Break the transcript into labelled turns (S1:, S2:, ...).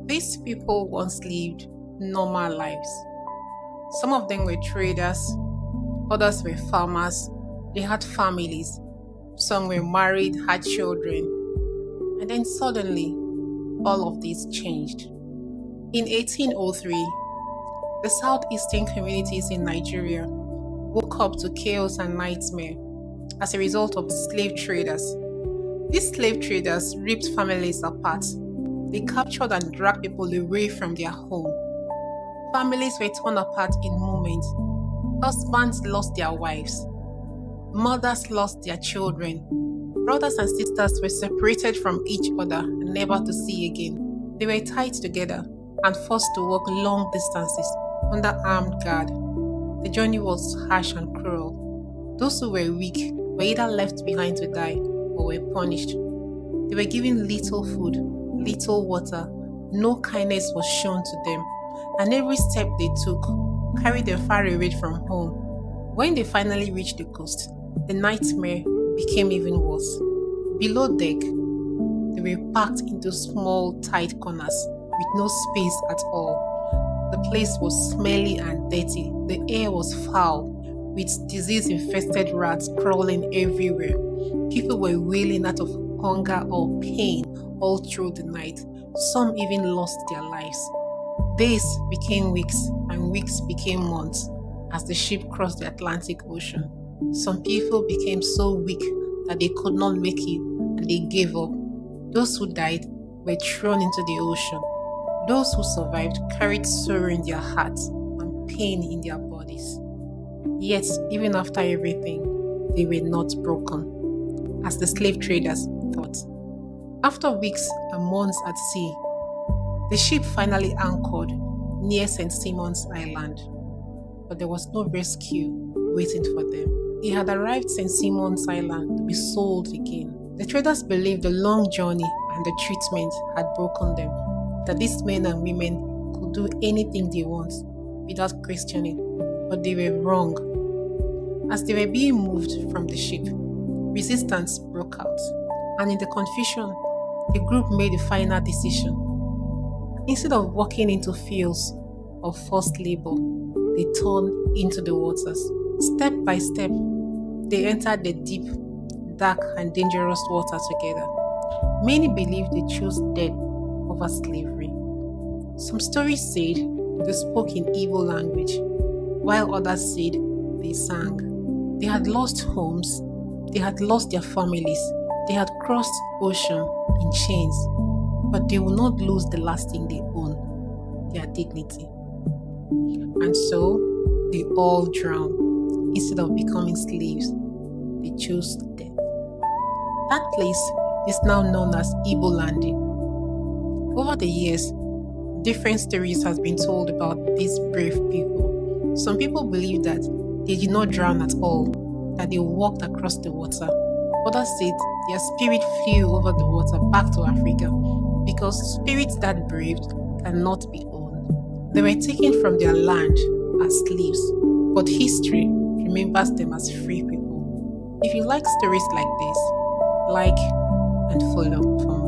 S1: These people once lived normal lives. Some of them were traders, others were farmers, they had families, some were married, had children, and then suddenly all of this changed. In 1803, the southeastern communities in Nigeria woke up to chaos and nightmare as a result of slave traders. These slave traders ripped families apart. They captured and dragged people away from their home. Families were torn apart in moments. Husbands lost their wives. Mothers lost their children. Brothers and sisters were separated from each other and never to see again. They were tied together and forced to walk long distances under armed guard. The journey was harsh and cruel. Those who were weak were either left behind to die or were punished. They were given little food, little water, no kindness was shown to them, and every step they took carried them far away from home. When they finally reached the coast, the nightmare became even worse. Below deck, they were packed into small, tight corners with no space at all. The place was smelly and dirty. The air was foul, with disease-infested rats crawling everywhere. People were wailing out of hunger or pain all through the night. Some even lost their lives. Days became weeks, and weeks became months as the ship crossed the Atlantic Ocean. Some people became so weak that they could not make it, and they gave up. Those who died were thrown into the ocean. Those who survived carried sorrow in their hearts and pain in their bodies. Yet, even after everything, they were not broken, as the slave traders thought. After weeks and months at sea, the ship finally anchored near St. Simon's Island, but there was no rescue waiting for them. They had arrived St. Simon's Island to be sold again. The traders believed the long journey and the treatment had broken them, that these men and women could do anything they want without questioning, but they were wrong. As they were being moved from the ship, resistance broke out, and in the confusion, the group made a final decision. Instead of walking into fields of forced labor, they turned into the waters. Step by step, they entered the deep, dark, and dangerous water together. Many believed they chose death over slavery. Some stories said they spoke in Igbo language, while others said they sang. They had lost homes, they had lost their families, they had crossed ocean in chains, but they will not lose the last thing they own, their dignity. And so, they all drowned. Instead of becoming slaves, they chose death. That place is now known as Igbo Landing. Over the years, different stories have been told about these brave people. Some people believe that they did not drown at all, that they walked across the water. Others said their spirit flew over the water back to Africa because spirits that braved cannot be owned. They were taken from their land as slaves, but history remembers them as free people. If you like stories like this, like and follow for more.